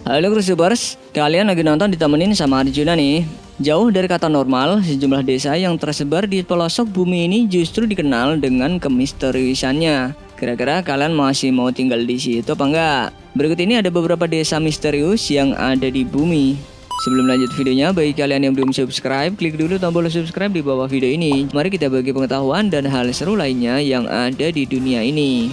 Halo Cruisers, kalian lagi nonton ditemenin sama Arjuna nih. Jauh dari kata normal, sejumlah desa yang tersebar di pelosok bumi ini justru dikenal dengan kemisteriusannya. Kira-kira kalian masih mau tinggal di situ apa enggak? Berikut ini ada beberapa desa misterius yang ada di bumi. Sebelum lanjut videonya, bagi kalian yang belum subscribe, klik dulu tombol subscribe di bawah video ini. Mari kita bagi pengetahuan dan hal seru lainnya yang ada di dunia ini.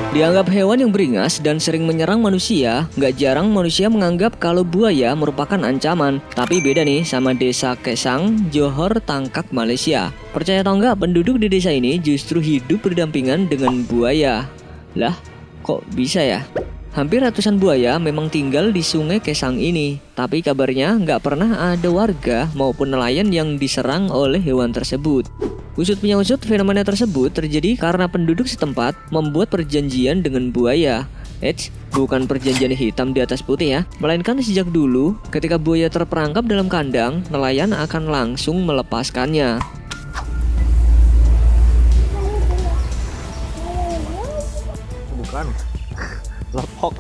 Dianggap hewan yang beringas dan sering menyerang manusia, nggak jarang manusia menganggap kalau buaya merupakan ancaman. Tapi beda nih sama desa Kesang, Johor, Tangkak, Malaysia. Percaya atau nggak, penduduk di desa ini justru hidup berdampingan dengan buaya. Lah, kok bisa ya? Hampir ratusan buaya memang tinggal di sungai Kesang ini. Tapi kabarnya nggak pernah ada warga maupun nelayan yang diserang oleh hewan tersebut. Usut punya usut, fenomena tersebut terjadi karena penduduk setempat membuat perjanjian dengan buaya. Bukan perjanjian hitam di atas putih ya, melainkan sejak dulu ketika buaya terperangkap dalam kandang, nelayan akan langsung melepaskannya. Bukan, lepok.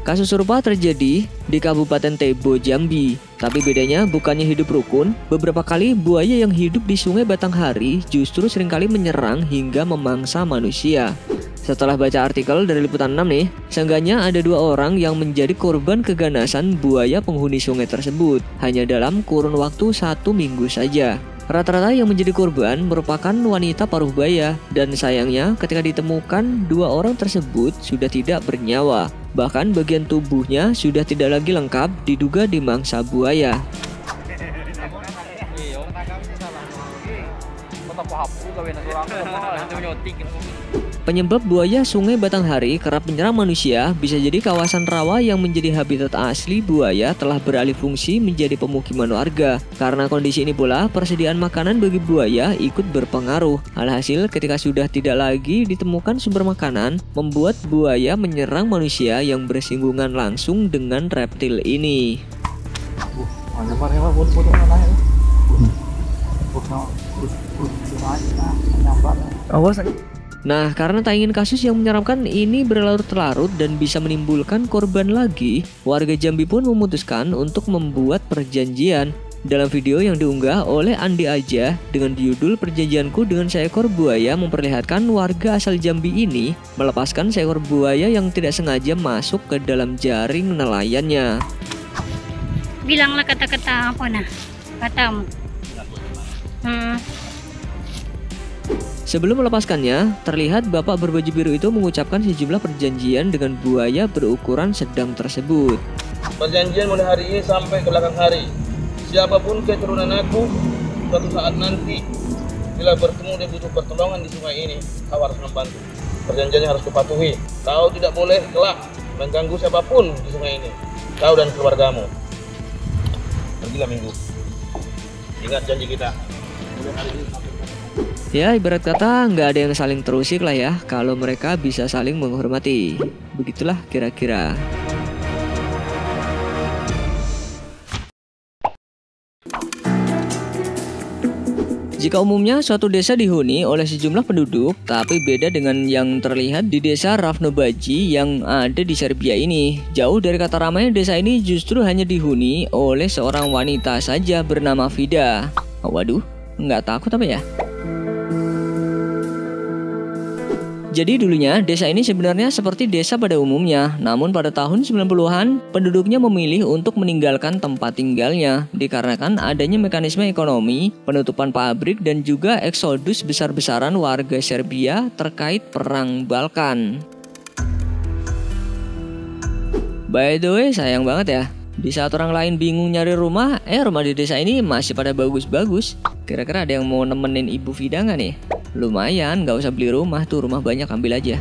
Kasus serupa terjadi di Kabupaten Tebo, Jambi. Tapi bedanya bukannya hidup rukun, beberapa kali buaya yang hidup di Sungai Batanghari justru seringkali menyerang hingga memangsa manusia. Setelah baca artikel dari Liputan 6 nih, seenggaknya ada 2 orang yang menjadi korban keganasan buaya penghuni sungai tersebut hanya dalam kurun waktu 1 minggu saja. Rata-rata yang menjadi korban merupakan wanita paruh baya, dan sayangnya ketika ditemukan 2 orang tersebut sudah tidak bernyawa. Bahkan bagian tubuhnya sudah tidak lagi lengkap, diduga dimangsa buaya. Penyebab buaya Sungai Batanghari kerap menyerang manusia bisa jadi kawasan rawa yang menjadi habitat asli buaya telah beralih fungsi menjadi pemukiman warga. Karena kondisi ini pula, persediaan makanan bagi buaya ikut berpengaruh. Alhasil, ketika sudah tidak lagi ditemukan sumber makanan, membuat buaya menyerang manusia yang bersinggungan langsung dengan reptil ini. Nah, karena tak ingin kasus yang menyeramkan ini berlarut-larut dan bisa menimbulkan korban lagi, warga Jambi pun memutuskan untuk membuat perjanjian. Dalam video yang diunggah oleh Andi Aja dengan judul "Perjanjianku dengan seekor buaya" memperlihatkan warga asal Jambi ini melepaskan seekor buaya yang tidak sengaja masuk ke dalam jaring nelayannya. Bilanglah kata-kata apa nah? Katamu. Sebelum melepaskannya, terlihat bapak berbaju biru itu mengucapkan sejumlah perjanjian dengan buaya berukuran sedang tersebut. Perjanjian mulai hari ini sampai ke belakang hari. Siapapun keturunan aku, suatu saat nanti bila bertemu dan butuh pertolongan di sungai ini, kau harus membantu. Perjanjiannya harus kupatuhi. Kau tidak boleh kelak mengganggu siapapun di sungai ini. Kau dan keluargamu. Pergilah Minggu. Ingat janji kita. Mulai hari ini sampai ya, ibarat kata nggak ada yang saling terusik lah ya, kalau mereka bisa saling menghormati. Begitulah kira-kira. Jika umumnya suatu desa dihuni oleh sejumlah penduduk, tapi beda dengan yang terlihat di desa Ravnobaji yang ada di Serbia ini. Jauh dari kata ramai, desa ini justru hanya dihuni oleh seorang wanita saja bernama Vida. Waduh, nggak takut apa ya? Jadi dulunya desa ini sebenarnya seperti desa pada umumnya, namun pada tahun 90-an penduduknya memilih untuk meninggalkan tempat tinggalnya dikarenakan adanya mekanisme ekonomi, penutupan pabrik dan juga eksodus besar-besaran warga Serbia terkait perang Balkan. By the way, sayang banget ya, di saat orang lain bingung nyari rumah, rumah di desa ini masih pada bagus-bagus. Kira-kira ada yang mau nemenin Ibu Vida nggak nih? Lumayan, nggak usah beli rumah tuh, rumah banyak, ambil aja.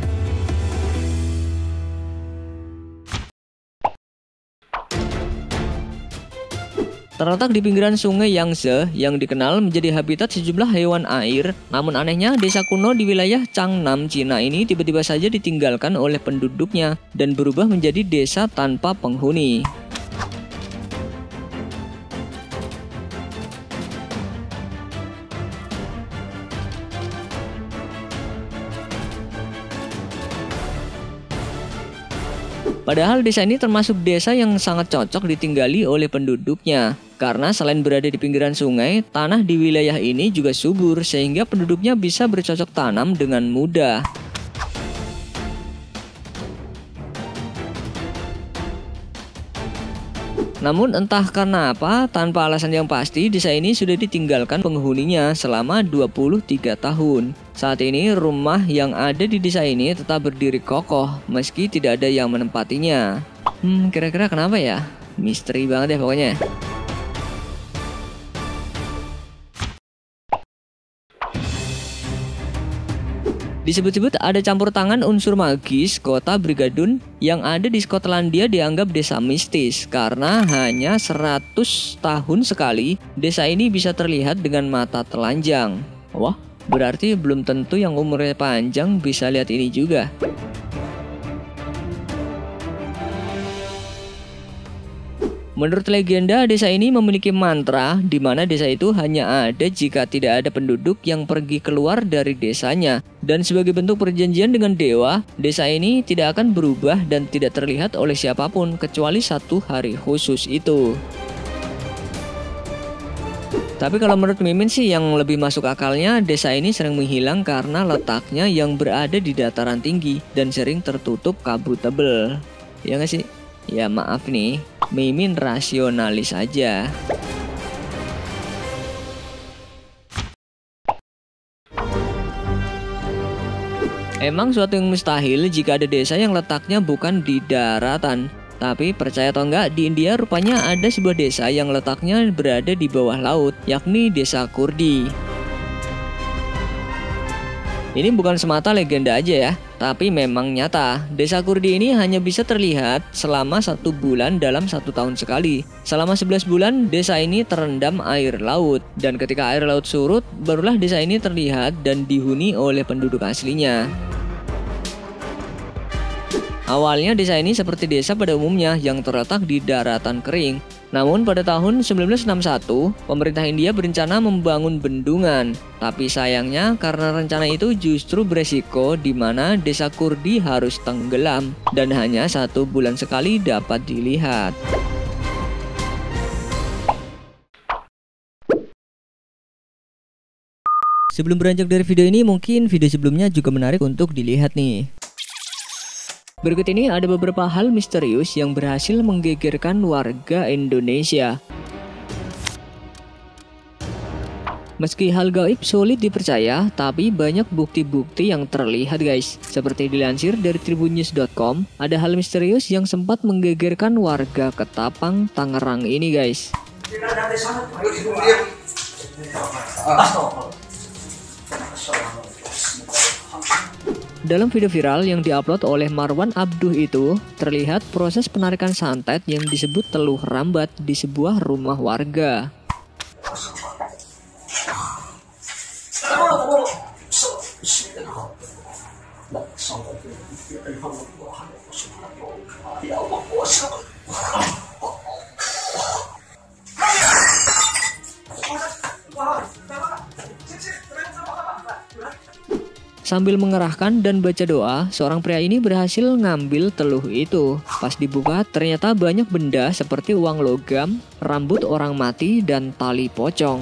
Terletak di pinggiran sungai Yangtze yang dikenal menjadi habitat sejumlah hewan air, namun anehnya desa kuno di wilayah Changnam, Cina ini tiba-tiba saja ditinggalkan oleh penduduknya dan berubah menjadi desa tanpa penghuni. Padahal desa ini termasuk desa yang sangat cocok ditinggali oleh penduduknya. Karena selain berada di pinggiran sungai, tanah di wilayah ini juga subur sehingga penduduknya bisa bercocok tanam dengan mudah. Namun entah karena apa, tanpa alasan yang pasti, desa ini sudah ditinggalkan penghuninya selama 23 tahun. Saat ini rumah yang ada di desa ini tetap berdiri kokoh meski tidak ada yang menempatinya. Kira-kira kenapa ya? Misteri banget ya pokoknya. Disebut-sebut ada campur tangan unsur magis, kota Brigadoon yang ada di Skotlandia dianggap desa mistis karena hanya 100 tahun sekali desa ini bisa terlihat dengan mata telanjang. Wah, berarti belum tentu yang umurnya panjang bisa lihat ini juga. Menurut legenda, desa ini memiliki mantra di mana desa itu hanya ada jika tidak ada penduduk yang pergi keluar dari desanya. Dan sebagai bentuk perjanjian dengan dewa, desa ini tidak akan berubah dan tidak terlihat oleh siapapun kecuali satu hari khusus itu. Tapi kalau menurut Mimin sih yang lebih masuk akalnya, desa ini sering menghilang karena letaknya yang berada di dataran tinggi dan sering tertutup kabut tebel. Ya nggak sih? Ya maaf nih, Mimin rasionalis aja. Emang suatu yang mustahil jika ada desa yang letaknya bukan di daratan. Tapi percaya atau enggak, di India rupanya ada sebuah desa yang letaknya berada di bawah laut, yakni desa Kurdi. Ini bukan semata legenda aja ya, tapi memang nyata. Desa Kurdi ini hanya bisa terlihat selama 1 bulan dalam 1 tahun sekali. Selama 11 bulan, desa ini terendam air laut. Dan ketika air laut surut, barulah desa ini terlihat dan dihuni oleh penduduk aslinya. Awalnya desa ini seperti desa pada umumnya yang terletak di daratan kering. Namun pada tahun 1961, pemerintah India berencana membangun bendungan. Tapi sayangnya karena rencana itu justru beresiko di mana desa Kurdi harus tenggelam dan hanya 1 bulan sekali dapat dilihat. Sebelum beranjak dari video ini, mungkin video sebelumnya juga menarik untuk dilihat nih. Berikut ini ada beberapa hal misterius yang berhasil menggegerkan warga Indonesia. Meski hal gaib sulit dipercaya, tapi banyak bukti-bukti yang terlihat guys. Seperti dilansir dari tribunnews.com, ada hal misterius yang sempat menggegerkan warga Ketapang, Tangerang ini guys. Dalam video viral yang diupload oleh Marwan Abduh itu, terlihat proses penarikan santet yang disebut teluh rambat di sebuah rumah warga. Sambil mengerahkan dan baca doa, seorang pria ini berhasil ngambil teluh itu. Pas dibuka, ternyata banyak benda seperti uang logam, rambut orang mati, dan tali pocong.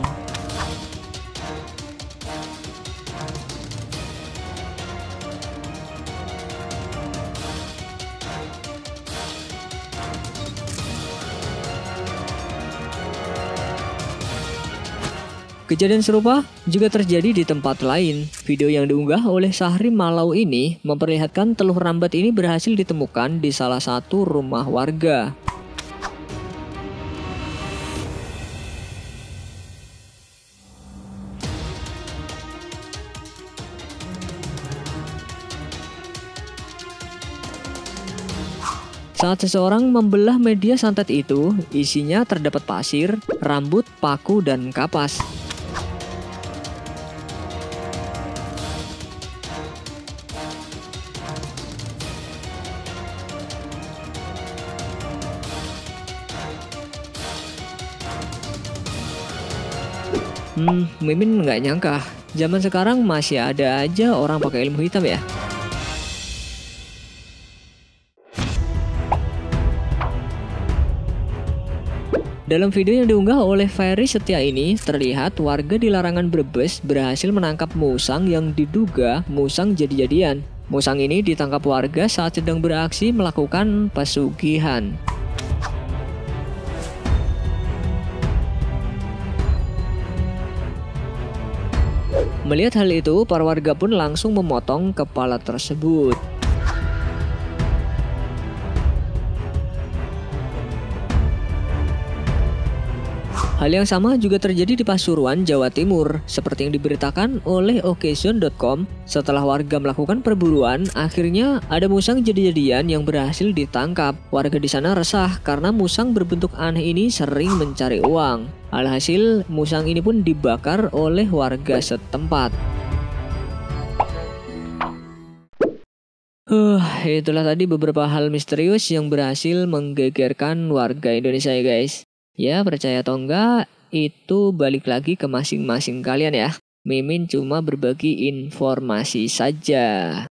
Kejadian serupa juga terjadi di tempat lain. Video yang diunggah oleh Sahri Malau ini memperlihatkan teluh rambat ini berhasil ditemukan di salah satu rumah warga. Saat seseorang membelah media santet itu, isinya terdapat pasir, rambut, paku, dan kapas. Mimin nggak nyangka, zaman sekarang masih ada aja orang pakai ilmu hitam ya. Dalam video yang diunggah oleh Ferry Setia ini, terlihat warga di Larangan Brebes berhasil menangkap musang yang diduga musang jadi-jadian. Musang ini ditangkap warga saat sedang beraksi melakukan pesugihan. Melihat hal itu, para warga pun langsung memotong kepala tersebut. Hal yang sama juga terjadi di Pasuruan, Jawa Timur. Seperti yang diberitakan oleh Okezone.com, setelah warga melakukan perburuan, akhirnya ada musang jadi-jadian yang berhasil ditangkap. Warga di sana resah karena musang berbentuk aneh ini sering mencari uang. Alhasil, musang ini pun dibakar oleh warga setempat. Itulah tadi beberapa hal misterius yang berhasil menggegerkan warga Indonesia ya guys. Ya, percaya atau enggak, itu balik lagi ke masing-masing kalian ya. Mimin cuma berbagi informasi saja.